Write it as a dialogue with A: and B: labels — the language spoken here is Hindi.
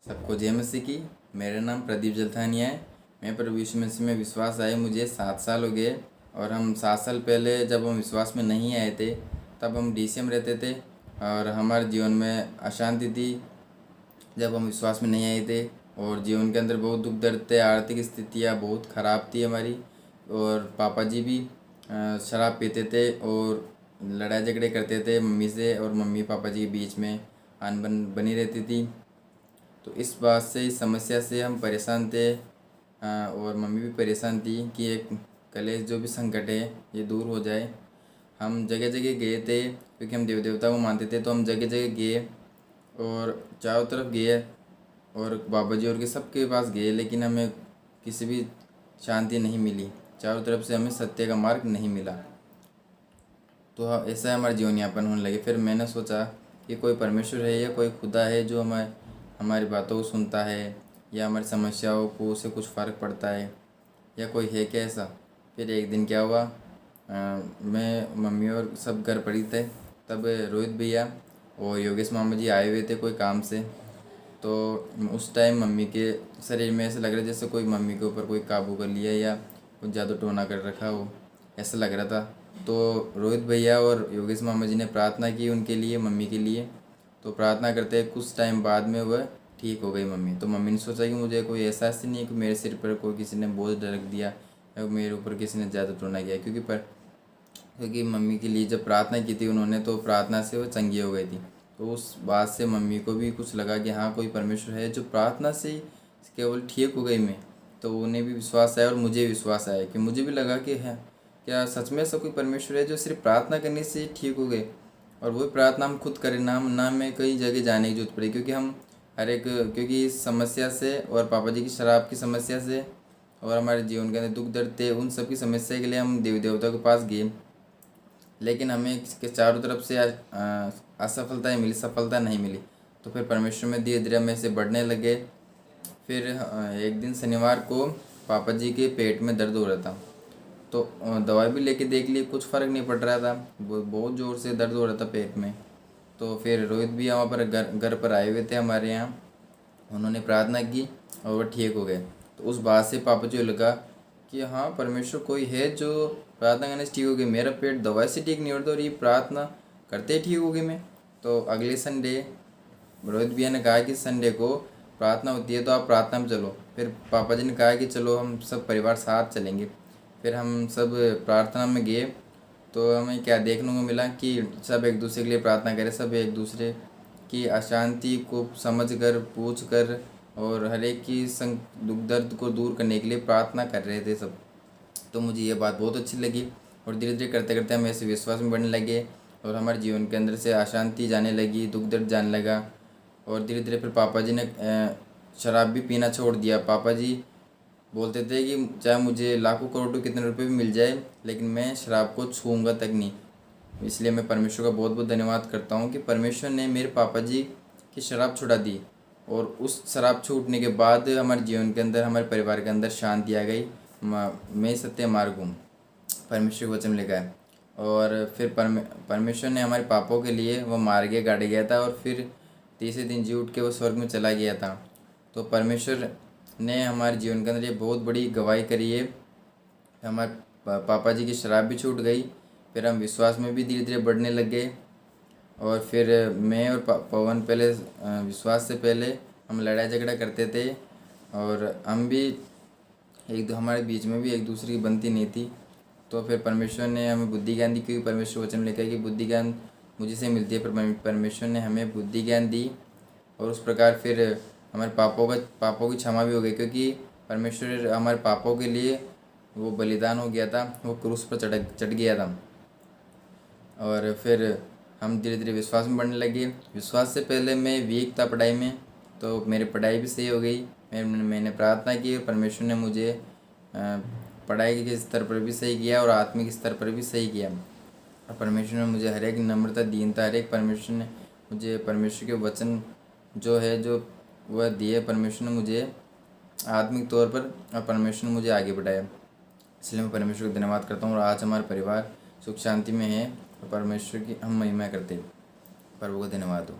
A: सबको जय मसीह की। मेरा नाम प्रदीप जलथानिया है। मैं प्रभु यीशु मसीह में विश्वास आए मुझे 7 साल हो गए। और हम 7 साल पहले जब हम विश्वास में नहीं आए थे तब हम डीसीएम रहते थे और हमारे जीवन में अशांति थी। जब हम विश्वास में नहीं आए थे और जीवन के अंदर बहुत दुख दर्द थे, आर्थिक स्थितियाँ बहुत ख़राब थी हमारी। और पापा जी भी शराब पीते थे और लड़ाई झगड़े करते थे मम्मी से, और मम्मी पापा जी के बीच में अनबन बनी रहती थी। तो इस बात से, इस समस्या से हम परेशान थे। और मम्मी भी परेशान थी कि एक कलेश जो भी संकट है ये दूर हो जाए। हम जगह जगह गए थे क्योंकि हम देव देवता को मानते थे, तो हम जगह जगह गए और चारों तरफ गए और बाबा जी और के सबके पास गए, लेकिन हमें किसी भी शांति नहीं मिली। चारों तरफ से हमें सत्य का मार्ग नहीं मिला। तो ऐसा हमारा जीवन यापन होने लगे। फिर मैंने सोचा कि कोई परमेश्वर है या कोई खुदा है जो हमारी बातों को सुनता है, या हमारी समस्याओं को उससे कुछ फ़र्क पड़ता है, या कोई है क्या ऐसा। फिर एक दिन क्या हुआ, मैं मम्मी और सब घर पड़ी थे, तब रोहित भैया और योगेश मामा जी आए हुए थे कोई काम से। तो उस टाइम मम्मी के शरीर में ऐसा लग रहा जैसे कोई मम्मी के ऊपर कोई काबू कर लिया या कुछ जादू टोना कर रखा हो, ऐसा लग रहा था। तो रोहित भैया और योगेश मामा जी ने प्रार्थना की उनके लिए, मम्मी के लिए। तो प्रार्थना करते कुछ टाइम बाद में वह ठीक हो गई मम्मी। तो मम्मी ने सोचा कि मुझे कोई एहसास ही नहीं है कि मेरे सिर पर कोई किसी ने बोझ रख दिया या मेरे ऊपर किसी ने जादू टोना किया, क्योंकि मम्मी के लिए जब प्रार्थना की थी उन्होंने, तो प्रार्थना से वो चंगी हो गई थी। तो उस बात से मम्मी को भी कुछ लगा कि हाँ, कोई परमेश्वर है जो प्रार्थना से ही केवल ठीक हो गई मैं। तो उन्हें भी विश्वास आया और मुझे विश्वास आया कि मुझे भी लगा कि है क्या सच में ऐसा कोई परमेश्वर है जो सिर्फ प्रार्थना करने से ही ठीक हो गए। और वही प्रार्थना हम खुद करें, ना में कई जगह जाने की जरूरत पड़ी, क्योंकि हम क्योंकि इस समस्या से और पापा जी की शराब की समस्या से और हमारे जीवन के अंदर दुख दर्द थे, उन सब की समस्या के लिए हम देवी देवता के पास गए। लेकिन हमें इसके चारों तरफ से असफलताएं मिली, सफलता नहीं मिली। तो फिर परमेश्वर में धीरे धीरे हम ऐसे बढ़ने लगे। फिर एक दिन शनिवार को पापा जी के पेट में दर्द हो रहा था। तो दवाई भी लेके देख ली, कुछ फ़र्क नहीं पड़ रहा था, बहुत ज़ोर से दर्द हो रहा था पेट में। तो फिर रोहित भी वहाँ पर घर पर आए हुए थे हमारे यहाँ, उन्होंने प्रार्थना की और वह ठीक हो गए। तो उस बात से पापा जी को लगा कि हाँ, परमेश्वर कोई है जो प्रार्थना करने से ठीक हो गई। मेरा पेट दवाई से ठीक नहीं होता और ये प्रार्थना करते ही ठीक हो गई मैं। तो अगले संडे रोहित भैया ने कहा कि संडे को प्रार्थना होती है तो आप प्रार्थना में चलो। फिर पापा जी ने कहा कि चलो हम सब परिवार साथ चलेंगे। फिर हम सब प्रार्थना में गए। तो हमें क्या देखने को मिला कि सब एक दूसरे के लिए प्रार्थना करें, सब एक दूसरे की अशांति को समझ कर, पूछ कर और हर एक की दुख दर्द को दूर करने के लिए प्रार्थना कर रहे थे सब। तो मुझे ये बात बहुत अच्छी लगी और धीरे धीरे करते करते हम ऐसे विश्वास में बढ़ने लगे और हमारे जीवन के अंदर से अशांति जाने लगी, दुख दर्द जाने लगा। और धीरे धीरे फिर पापा जी ने शराब भी पीना छोड़ दिया। पापा जी बोलते थे कि चाहे मुझे लाखों करोड़ों कितने रुपए भी मिल जाए, लेकिन मैं शराब को छूऊंगा तक नहीं। इसलिए मैं परमेश्वर का बहुत बहुत धन्यवाद करता हूँ कि परमेश्वर ने मेरे पापा जी की शराब छुड़ा दी। और उस शराब छूटने के बाद हमारे जीवन के अंदर, हमारे परिवार के अंदर शांति आ गई। मैं सत्य मार्ग हूँ, परमेश्वर के वचन में लिखा है। और फिर परमेश्वर ने हमारे पापों के लिए वो मार गया, गाड़ गया था, और फिर तीसरे दिन जी उठ के वो स्वर्ग में चला गया था। तो परमेश्वर ने हमारे जीवन के अंदर ये बहुत बड़ी गवाही करी है। हमारे पापा जी की शराब भी छूट गई। फिर हम विश्वास में भी धीरे धीरे बढ़ने लग गए। और फिर मैं और पवन पहले विश्वास से पहले हम लड़ाई झगड़ा करते थे, और हम भी हमारे बीच में भी एक दूसरे की बनती नहीं थी। तो फिर परमेश्वर ने हमें बुद्धि ज्ञान दी, क्योंकि परमेश्वर वचन में लिखा है कि बुद्धि ज्ञान मुझे से मिलती है, पर परमेश्वर ने हमें बुद्धि ज्ञान दी। और उस प्रकार फिर हमारे पापों की क्षमा भी हो गई, क्योंकि परमेश्वर हमारे पापों के लिए वो बलिदान हो गया था, वो क्रूस पर चढ़ गया था। और फिर हम धीरे धीरे विश्वास में बढ़ने लगे। विश्वास से पहले मैं वीक था पढ़ाई में, तो मेरी पढ़ाई भी सही हो गई। मैंने प्रार्थना की और परमेश्वर ने मुझे पढ़ाई के स्तर पर भी सही किया और आत्मिक स्तर पर भी सही किया। और परमेश्वर ने मुझे हर एक नम्रता, दीनता, हर एक परमेश्वर ने मुझे परमेश्वर के वचन जो वह दिए। परमेश्वर ने मुझे आत्मिक तौर पर, और परमेश्वर ने मुझे आगे बढ़ाया। इसलिए मैं परमेश्वर का धन्यवाद करता हूँ। और आज हमारा परिवार सुख शांति में है और परमेश्वर की हम महिमा करते हैं। प्रभु को धन्यवाद हो।